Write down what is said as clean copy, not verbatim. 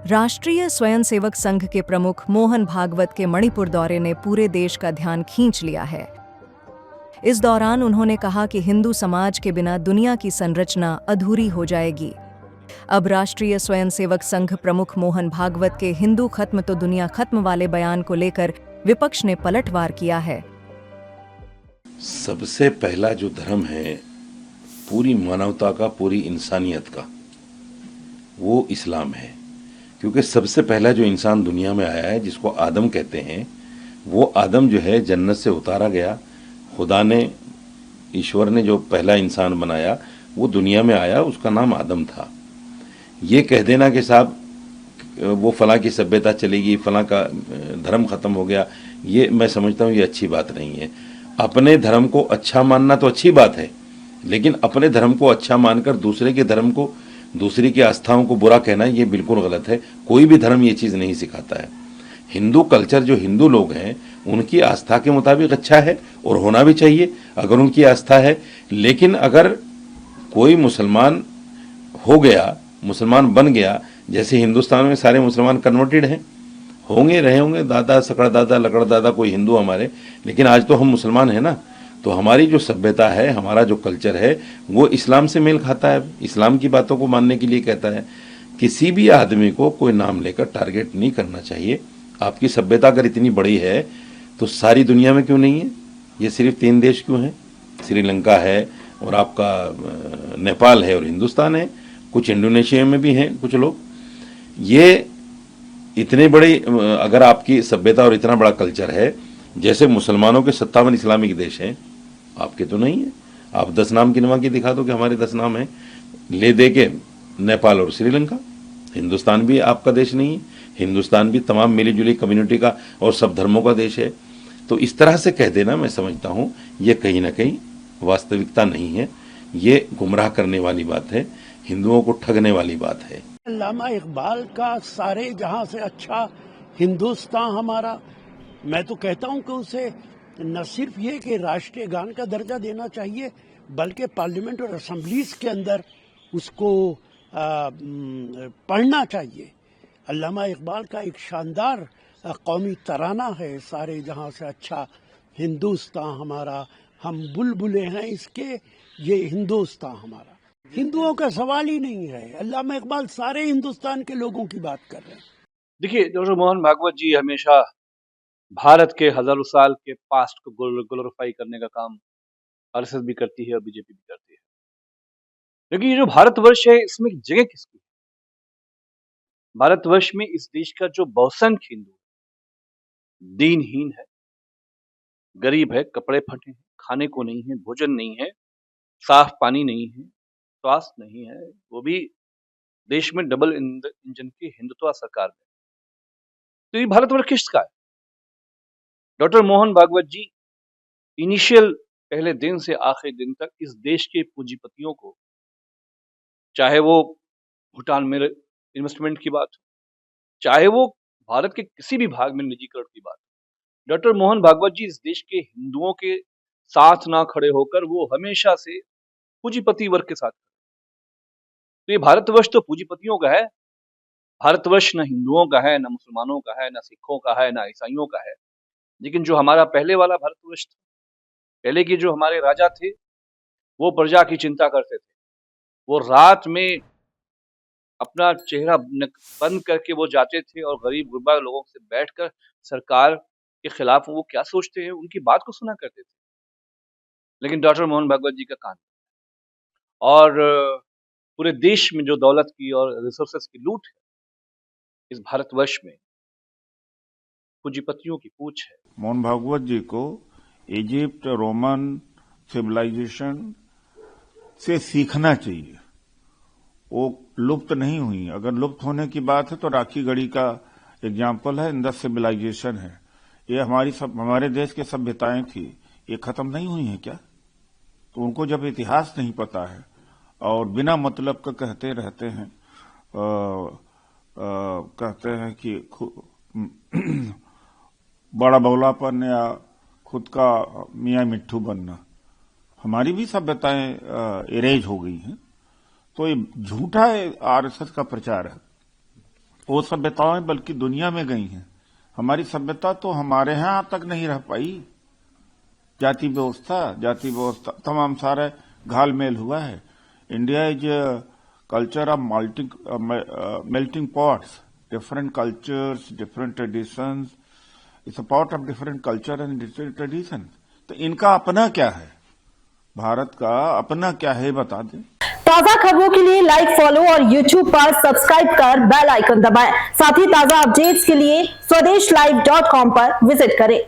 राष्ट्रीय स्वयंसेवक संघ के प्रमुख मोहन भागवत के मणिपुर दौरे ने पूरे देश का ध्यान खींच लिया है। इस दौरान उन्होंने कहा कि हिंदू समाज के बिना दुनिया की संरचना अधूरी हो जाएगी। अब राष्ट्रीय स्वयंसेवक संघ प्रमुख मोहन भागवत के हिंदू खत्म तो दुनिया खत्म वाले बयान को लेकर विपक्ष ने पलटवार किया है। सबसे पहला जो धर्म है पूरी मानवता का, पूरी इंसानियत का, वो इस्लाम है। क्योंकि सबसे पहला जो इंसान दुनिया में आया है, जिसको आदम कहते हैं, वो आदम जो है जन्नत से उतारा गया। खुदा ने, ईश्वर ने जो पहला इंसान बनाया वो दुनिया में आया, उसका नाम आदम था। ये कह देना कि साहब वो फलां की सभ्यता चलेगी, फलां का धर्म खत्म हो गया, ये मैं समझता हूँ ये अच्छी बात नहीं है। अपने धर्म को अच्छा मानना तो अच्छी बात है, लेकिन अपने धर्म को अच्छा मानकर दूसरे के धर्म को, दूसरे की आस्थाओं को बुरा कहना ये बिल्कुल गलत है। कोई भी धर्म ये चीज़ नहीं सिखाता है। हिंदू कल्चर, जो हिंदू लोग हैं, उनकी आस्था के मुताबिक अच्छा है और होना भी चाहिए अगर उनकी आस्था है। लेकिन अगर कोई मुसलमान हो गया, मुसलमान बन गया, जैसे हिंदुस्तान में सारे मुसलमान कन्वर्टेड हैं, होंगे, रहे होंगे, दादा सकड़ दादा लकड़ दादा कोई हिंदू हमारे, लेकिन आज तो हम मुसलमान हैं ना। तो हमारी जो सभ्यता है, हमारा जो कल्चर है, वो इस्लाम से मेल खाता है, इस्लाम की बातों को मानने के लिए कहता है। किसी भी आदमी को कोई नाम लेकर टारगेट नहीं करना चाहिए। आपकी सभ्यता अगर इतनी बड़ी है तो सारी दुनिया में क्यों नहीं है? ये सिर्फ 3 देश क्यों हैं? श्रीलंका है और आपका नेपाल है और हिंदुस्तान है, कुछ इंडोनेशिया में भी हैं कुछ लोग। ये इतने बड़े, अगर आपकी सभ्यता और इतना बड़ा कल्चर है, जैसे मुसलमानों के 57 इस्लामिक देश हैं, आपके तो नहीं है। आप 10 नाम गिनवा के दिखा दो कि हमारे 10 नाम हैं, ले दे के नेपाल और श्रीलंका। हिंदुस्तान भी आपका देश नहीं है। हिंदुस्तान भी तमाम मिली जुली कम्युनिटी का और सब धर्मों का देश है। तो इस तरह से कह देना, मैं समझता हूं ये कहीं ना कहीं वास्तविकता नहीं है, ये गुमराह करने वाली बात है, हिंदुओं को ठगने वाली बात है। अल्लामा इकबाल का सारे जहां से अच्छा हिंदुस्तान हमारा, मैं तो कहता हूं कि उसे न सिर्फ ये कि राष्ट्रीय गान का दर्जा देना चाहिए, बल्कि पार्लियामेंट और असेंबलीज के अंदर उसको पढ़ना चाहिए। अल्लामा इकबाल का एक शानदार कौमी तराना है, सारे जहां से अच्छा हिंदुस्तान हमारा, हम बुलबुले हैं इसके, ये हिंदुस्तान हमारा। हिंदुओं का सवाल ही नहीं है। अल्लामा इकबाल सारे हिंदुस्तान के लोगों की बात कर रहे हैं। देखिए, डॉक्टर मोहन भागवत जी हमेशा भारत के हजारों साल के पास्ट को ग्लोरीफाई करने का काम आरएसएस भी करती है और बीजेपी भी करती है। लेकिन ये जो भारतवर्ष है, इसमें जगह किसकी? भारतवर्ष में इस देश का जो बहुसंख्य हिंदू दीनहीन है, गरीब है, कपड़े फटे हैं, खाने को नहीं है, भोजन नहीं है, साफ पानी नहीं है, स्वास्थ्य नहीं है, वो भी देश में डबल इंजन की हिंदुत्व सरकार में। तो ये भारतवर्ष किसका है? डॉक्टर मोहन भागवत जी इनिशियल पहले दिन से आखिरी दिन तक इस देश के पूंजीपतियों को, चाहे वो भूटान में इन्वेस्टमेंट की बात हो, चाहे वो भारत के किसी भी भाग में निजीकरण की बात हो, डॉक्टर मोहन भागवत जी इस देश के हिंदुओं के साथ ना खड़े होकर वो हमेशा से पूंजीपति वर्ग के साथ। तो ये भारतवर्ष तो पूंजीपतियों का है। भारतवर्ष न हिंदुओं का है, न मुसलमानों का है, न सिखों का है, न ईसाइयों का है। लेकिन जो हमारा पहले वाला भारतवर्ष था, पहले के जो हमारे राजा थे, वो प्रजा की चिंता करते थे। वो रात में अपना चेहरा बंद करके वो जाते थे और गरीब गुरबा लोगों से बैठकर सरकार के खिलाफ वो क्या सोचते हैं उनकी बात को सुना करते थे। लेकिन डॉक्टर मोहन भागवत जी का कान, और पूरे देश में जो दौलत की और रिसोर्सेस की लूट है, इस भारतवर्ष में पूंजीपतियों की पूछ है। मोहन भागवत जी को इजिप्ट, रोमन सिविलाइजेशन से सीखना चाहिए। वो लुप्त नहीं हुई। अगर लुप्त होने की बात है तो राखी गढ़ी का एग्जाम्पल है, इंडस सिविलाइजेशन है। ये हमारे देश की सभ्यताएं थी, ये खत्म नहीं हुई हैं क्या? तो उनको जब इतिहास नहीं पता है और बिना मतलब का कहते रहते हैं, कहते हैं कि बड़ा बौलापन या खुद का मियाँ मिट्ठू बनना, हमारी भी सभ्यताएं इरेज हो गई हैं। तो ये झूठा आरएसएस का प्रचार है वो सभ्यताएं बल्कि दुनिया में गई हैं। हमारी सभ्यता तो हमारे यहाँ तक नहीं रह पाई। जाति व्यवस्था तमाम सारे घाल मेल हुआ है। India is culture of melting pots, different cultures, different traditions. It's a part of different culture and different tradition. तो इनका अपना क्या है, भारत का अपना क्या है, बता दें। ताजा खबरों के लिए लाइक, फॉलो और YouTube पर सब्सक्राइब कर बेल आइकन दबाएं। साथ ही ताजा अपडेट्स के लिए swedeshlive.com पर विजिट करें।